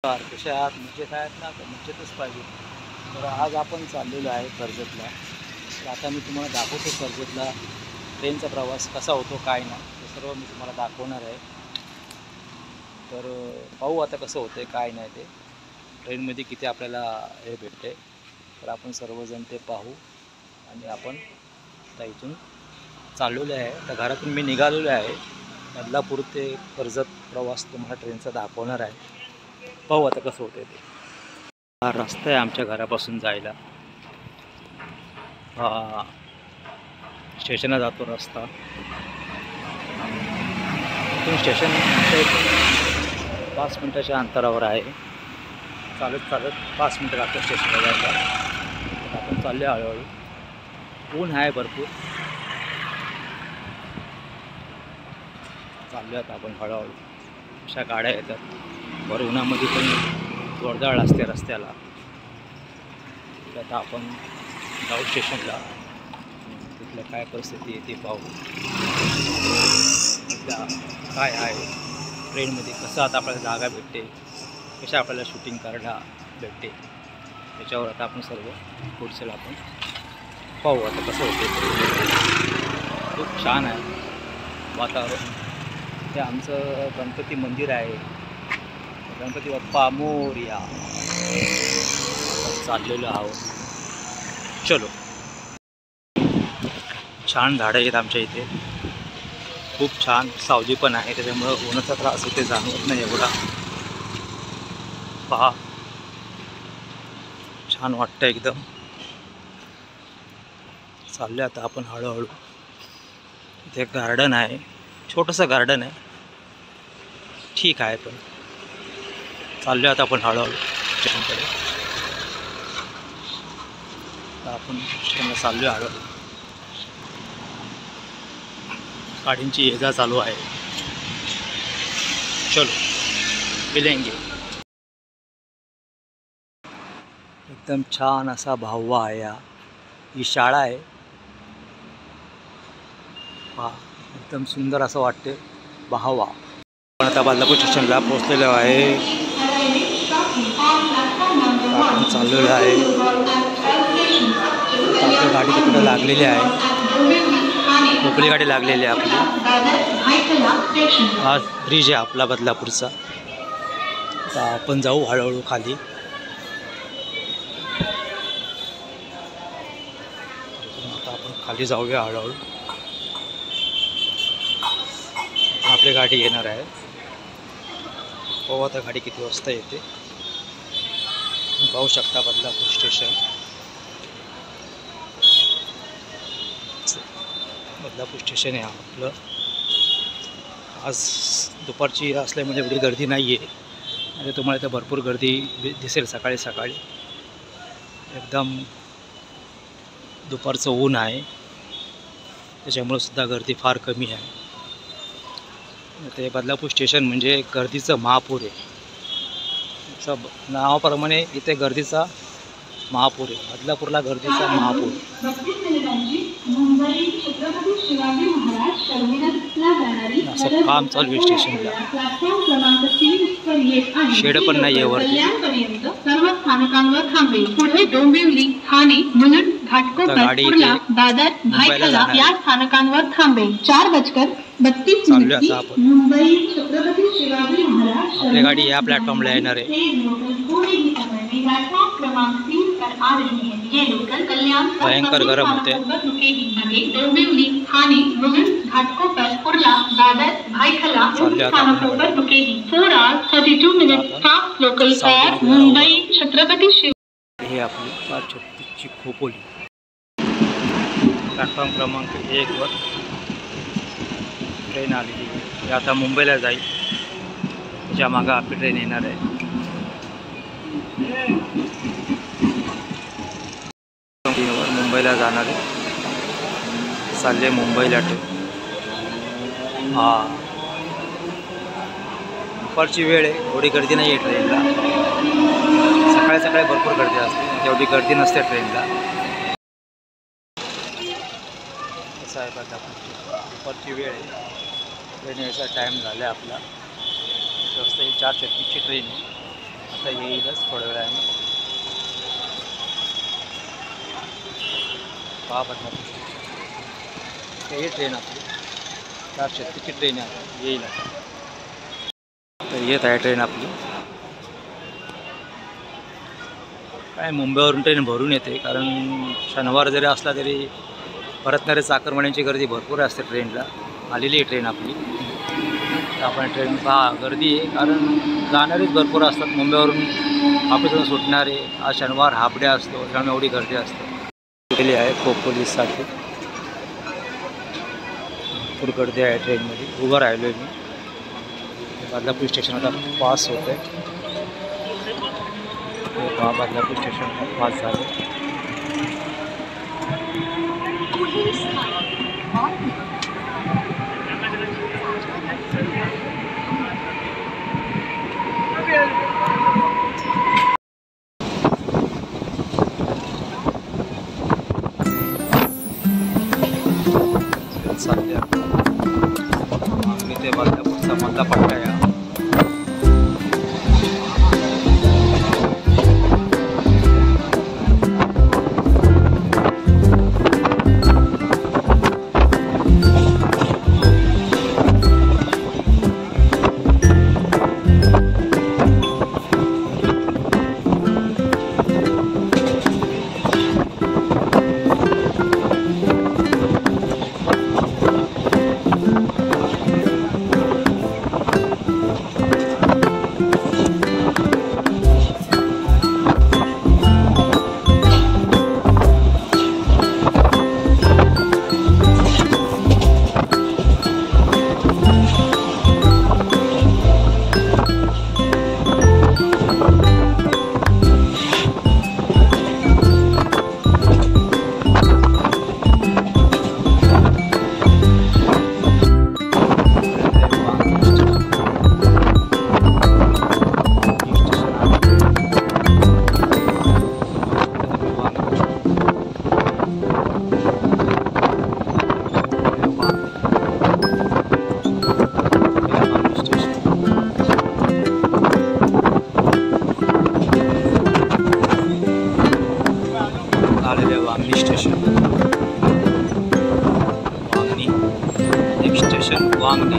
कशा आहात? मजेत आहेत ना? तर मजेतच पाहिजे. तर आज आपण चाललेलो आहे कर्जतला. तर आता मी तुम्हाला दाखवतो कर्जतला ट्रेनचा प्रवास कसा होतो, काय नाही, ते सर्व मी तुम्हाला दाखवणार आहे. तर पाहू आता कसं होतं आहे, काय नाही ते. ट्रेनमध्ये किती आपल्याला हे भेटते, तर आपण सर्वजण ते पाहू. आणि आपण आता इथून चाललेलो आहे. तर घरातून मी निघालेलो आहे. बदलापूर ते कर्जत प्रवास तुम्हाला ट्रेनचा दाखवणार आहे. पाहू आता कसं होतं ते. हा रस्ता आहे आमच्या घरापासून जायला. हा स्टेशनला जातो रस्ता. इथून स्टेशन इथून 5 मिनटाच्या अंतरावर आहे. चालत 5 मिनटं लागतं स्टेशनला जायला. आपण चालले हळूहळू. ऊन आहे भरपूर. चाललो आता आपण हळूहळू. अशा गाड्या येतात. भर उन्हामध्ये पण जोरदार असते रस्त्याला. तर आता आपण जाऊ स्टेशनला. तिथलं काय परिस्थिती आहे ते पाहू. तिथला काय आहे ट्रेनमध्ये, कसं आता आपल्याला जागा भेटते, कशा आपल्याला शूटिंग करायला भेटते, त्याच्यावर आता आपण सर्व पुढचं आपण पाहू आता कसं होते. खूप छान आहे वातावरण. हे आमचं गणपती मंदिर आहे. गणपती बाप्पा मोरया. चाललेलो आहोत. चलो. छान झाडं आहेत आमच्या इथे. खूप छान सावली पण आहे, त्याच्यामुळं उन्हाचा त्रास इथे जाणवत नाही एवढा. पहा, छान वाटतं एकदम. चालले आता आपण हळूहळू. इथे गार्डन आहे, छोटंसं गार्डन आहे, ठीक आहे. पण चाललो आता आपण हळूहळू स्टेशनकडे. आपण स्टेशनला चाललो हळूहळू. गाडींची ये जा चालू आहे. चलो मिलेंगे. एकदम छान असा भाववा आहे. ही शाळा आहे. पहा, एकदम सुंदर असं वाटते. भावा आपण आता बदलापूर स्टेशनला पोहोचलेलो आहे. आपण चाललेलो आहे. आपली गाडी तिकडे लागलेली आहे. मोकळी गाडी लागलेली आहे आपली. हा ब्रिज आहे आपला बदलापूरचा. आता आपण जाऊ हळूहळू खाली. आता आपण खाली जाऊया हळूहळू. आपली गाडी येणार आहे. हो, आता गाडी किती वाजता येते पाहू शकता. बदलापूर स्टेशन, बदलापूर स्टेशन आहे आपलं. आज दुपारची असल्यामुळे एवढी गर्दी नाही आहे. म्हणजे तुम्हाला इथं भरपूर गर्दी दिसेल सकाळी सकाळी. एकदम दुपारचं ऊन आहे, त्याच्यामुळं सुद्धा गर्दी फार कमी आहे. ते बदलापूर स्टेशन म्हणजे गर्दीचं महापूर आहे. नावाप्रमाणे इथे गर्दीचा महापूर आहे. बदलापूरला गर्दीचा महापूर. असं काम चालू आहे स्टेशनला. शेड पण नाही आहे वरती. सर्व स्थानकांवर थांबे. पुढे डोंबिवली, ठाणे, मुलुंड, घाटकोपर, कुर्ला, दादर, भायखळा या स्थानकांवर थांबे. 4:32 मुंबई छत्रपती शिवाजी महाराज. आपली गाडी या प्लॅटफॉर्मला येणार आहे. भयंकर गरम होते. डोंबिवली, ठाणे, मुलुंड, घाटकोपर, कुर्ला, दादर, भायखळा स्थानकांवर रुकेगी. 4 hours 32 minutes fast local fare Mumbai Chhatrapati Shivaji. हे आपली 436ची खोपोली. प्लॅटफॉर्म क्रमांक 1 वर ट्रेन आलेली आहे. आता मुंबईला जाईल. त्याच्या मागं आपली ट्रेन येणार आहे. मुंबईला जाणार आहे. चालले मुंबईला ट्रेन. हां, दुपारची वेळ आहे, एवढी गर्दी नाही आहे ट्रेनला. सकाळी सकाळी भरपूर गर्दी असते, एवढी गर्दी नसते ट्रेनला. कसं आहे बघा, दुपारची वेळ आहे, ट्रेन यायचा टाईम झाला आहे आपला. रस्ता ही 4:36ची ट्रेन आहे. आता येईलच थोड्या वेळाने. पहा बदलापूर ही ट्रेन आपली 400ची ट्रेन आहे, आता येईल. आता तर येत आहे ट्रेन आपली. काय मुंबईवरून ट्रेन भरून येते, कारण शनिवार जरी असला तरी परतणारे चाकरमान्यांची गर्दी भरपूर असते ट्रेनला. आलेली आहे ट्रेन आपली. तर आपण ट्रेन पहा, गर्दी आहे कारण जाणारेच भरपूर असतात मुंबईवरून ऑफिसवरून सुटणारे. आज शनिवार हाफ डे असतो, त्यामुळे एवढी गर्दी असते. गेली आहे पोलीससाठी, भरपूर गर्दी आहे ट्रेनमध्ये. उभं राहिलो आहे मी. बदलापूर स्टेशन आता पास होत आहे. बदलापूर स्टेशन पास झालं. सध्या मी ते बदलापूरचा मधला पट्टा आहे. Vangani station. Vangani next station Vangani.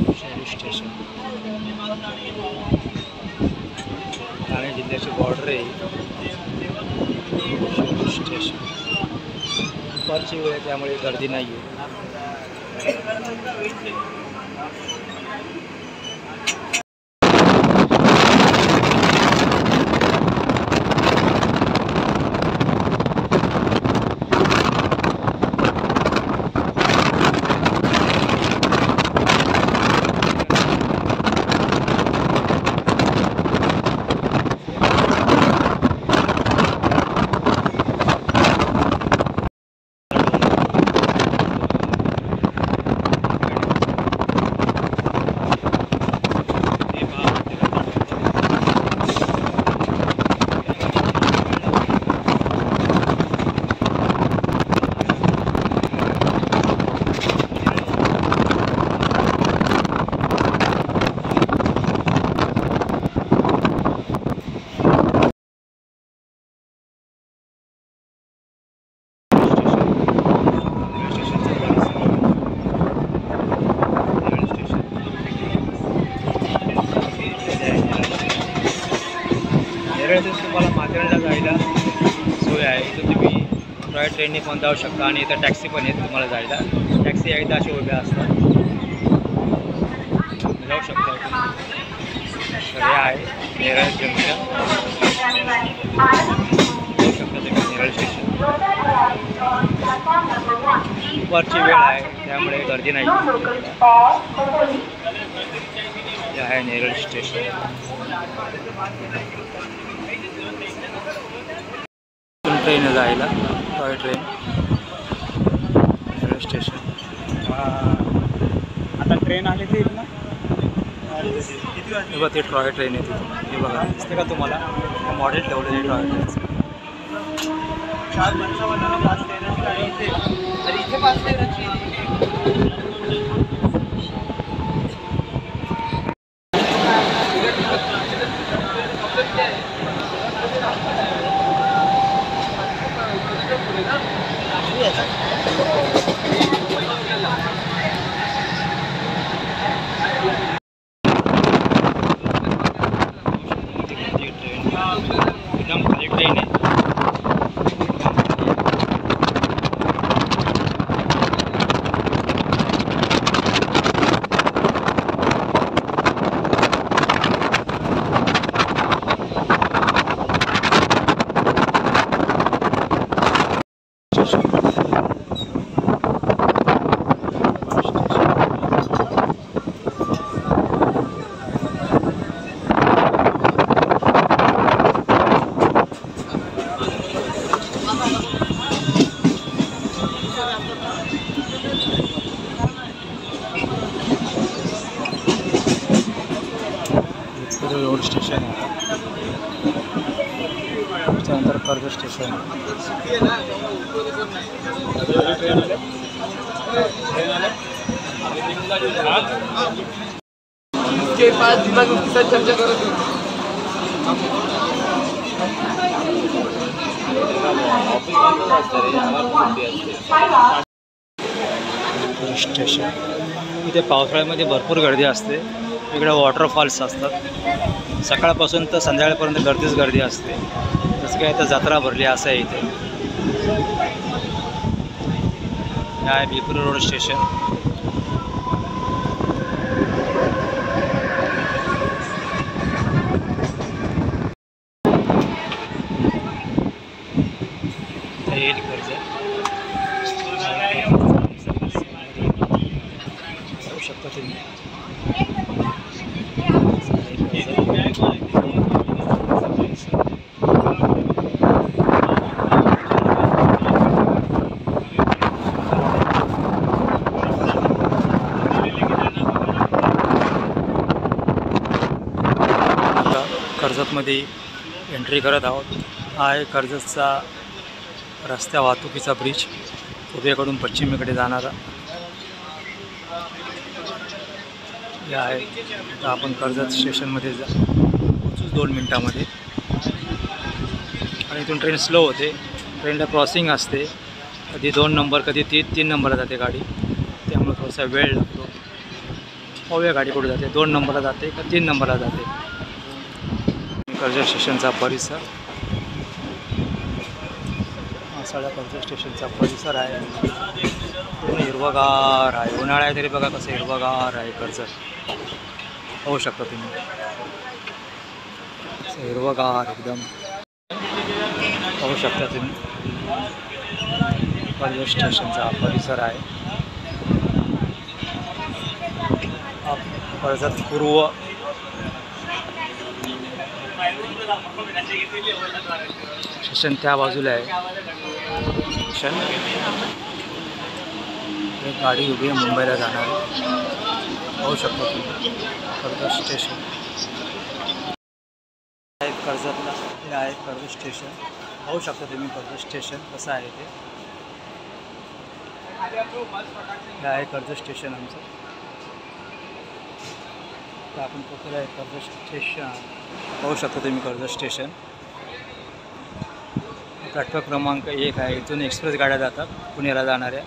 Shelu station Thane जिल्ह्याची बॉर्डर आहे. शेलू स्टेशन दुपारची वेळ आहे, त्यामुळे गर्दी नाही आहे. टॉय ट्रेनने पण जाऊ शकता आणि इथं टॅक्सी पण आहेत तुम्हाला जायला. टॅक्सी एकदा अशा उभ्या असतात, जाऊ शकता इथून. तर हे आहे नेरळ जंक्शन, जाऊ शकता तुम्ही नेरळ स्टेशन. दुपारची वेळ आहे त्यामुळे गर्दी नाही. हे आहे नेरळ स्टेशन. ट्रेन जायला टॉय ट्रेन नेरळ स्टेशन. आता ट्रेन आली ती ना हे बघा ते टॉय ट्रेन आहे तिथून. हे बघा दिसते का तुम्हाला मॉडेल ठेवलेलं आहे टॉय ट्रेनचं. एकदम खाली ट्रेन आहे. रोड स्टेशन आहे, त्यानंतर कर्जत स्टेशन. के पास दिमाग उसके साथ चर्चा करो. स्टेशन इथे पावसाळ्यामध्ये भरपूर गर्दी असते. इकडे वॉटरफॉल्स असतात. सकाळपासून तर संध्याकाळपर्यंत गर्दीच गर्दी असते. जसं काय तर जत्रा भरली असं आहे इथे. हे आहे बिलपूर रोड स्टेशन. येईल कर्ज जाऊ शकता तुम्ही. कर्जतमध्ये एंट्री करत आहोत. हा आहे कर्जतचा रस्त्या वाहतुकीचा ब्रिज, पूर्वेकडून पश्चिमेकडे जाणारा. हे आहे. तर आपण कर्जत स्टेशनमध्ये पोहोचू 2 मिनटामध्ये. आणि इथून ट्रेन स्लो होते. ट्रेनला क्रॉसिंग असते, कधी 2 नंबर कधी 3 नंबरला जाते गाडी, त्यामुळे थोडासा वेळ लागतो. पाहूया गाडी कुठे जाते, 2 नंबरला जाते का 3 नंबरला जाते. कर्जत स्टेशनचा परिसर, हा सगळा कर्जत स्टेशनचा परिसर आहे. पूर्ण हिरवगार आहे. उन्हाळा आहे तरी बघा कसं हिरवगार आहे कर्जत. पाहू शकता तुम्ही हिरवगार एकदम पाहू शकता तुम्ही. कर्जत स्टेशनचा परिसर आहे. कर्जत पूर्व स्टेशन त्या बाजूला आहे. स्टेशन एक गाडी उभी आहे मुंबईला जाणार. पाहू शकता तुम्ही कर्जत स्टेशन आहे कर्जतला. हे आहे कर्जत स्टेशन. पाहू शकता तुम्ही कर्जत स्टेशन कसं आहे ते. हे आहे कर्जत स्टेशन आमचं. तर आपण पोहोचलो आहे कर्जत स्टेशन. पाहू शकता तुम्ही कर्जत स्टेशन. प्लॅटफॉर्म क्रमांक 1 आहे. इथून एक्सप्रेस गाड्या जातात पुण्याला जाणाऱ्या.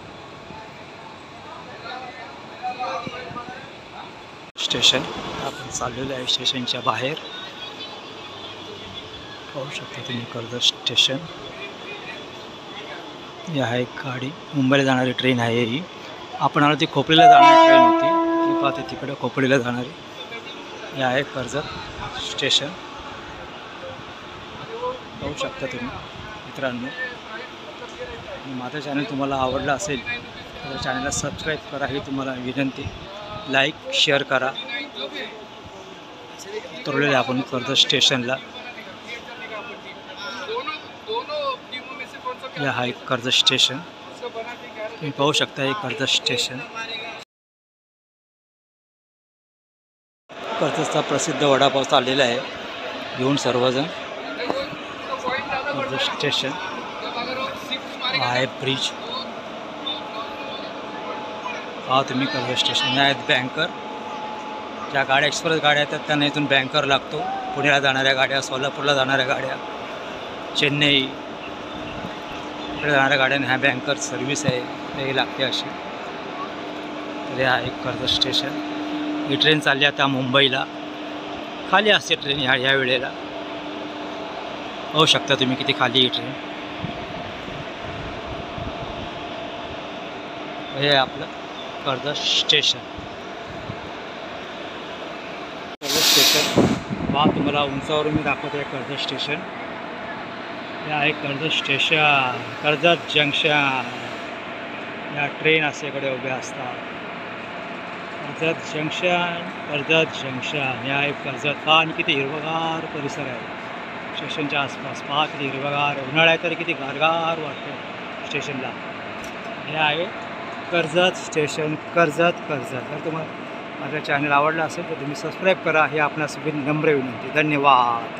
स्टेशन आपण चाललेलो आहे स्टेशनच्या बाहेर. पाहू शकता तुम्ही कर्जत स्टेशन. ही आहे गाडी, मुंबईला जाणारी ट्रेन आहे ही. आपण आलो ती खोपडीला जाणारी ट्रेन होती. ती पाहते तिकडं खोपडीला जाणारी. हे आहे कर्जत स्टेशन, पाहू शकता तुम्ही मित्रांनो. आणि माझं चॅनल तुम्हाला आवडलं असेल तर चॅनलला सबस्क्राईब करा ही तुम्हाला विनंती. लाईक शेअर करा. उतरलेले आपण कर्जत स्टेशनला. हे आहे कर्जत स्टेशन, तुम्ही पाहू शकता हे कर्जत स्टेशन. कर्जतचा प्रसिद्ध वडापाव चाललेला आहे घेऊन सर्वजण. कर्जत स्टेशन आहे ब्रिज, हा तुम्ही कर्जत स्टेशन. हे आहेत बँकर, ज्या गाड्या एक्सप्रेस गाड्या येतात त्यांना इथून बँकर लागतो. पुण्याला जाणाऱ्या गाड्या, सोलापूरला जाणाऱ्या गाड्या, चेन्नई इकडे जाणाऱ्या गाड्यांना ह्या बँकर सर्व्हिस आहे ते लागते अशी. तर हे आहे कर्जत स्टेशन. ही ट्रेन चालली आता मुंबईला. खाली असते ट्रेन ह्या वेळेला, पाहू शकता तुम्ही किती खाली ही ट्रेन. हे आपलं कर्जत स्टेशन. कर्जत स्टेशन पहा तुम्हाला उंचावरून मी दाखवतो आहे कर्जत स्टेशन. हे आहे कर्जत स्टेशन, कर्जत जंक्शन. या ट्रेन असे इकडे उभ्या असतात. Karjat junction, Karjat junction. हे आहे कर्जत. पहा आणि किती हिरवगार परिसर आहे स्टेशनच्या आसपास. पहा किती हिरवगार. उन्हाळ्यात तर किती गारगार वाटतं स्टेशनला. हे आहे कर्जत स्टेशन, कर्जत. जर तुम्हाला माझा चॅनल आवडला असेल तर तुम्ही सबस्क्राईब करा ही आपणास नम्र विनंती. धन्यवाद.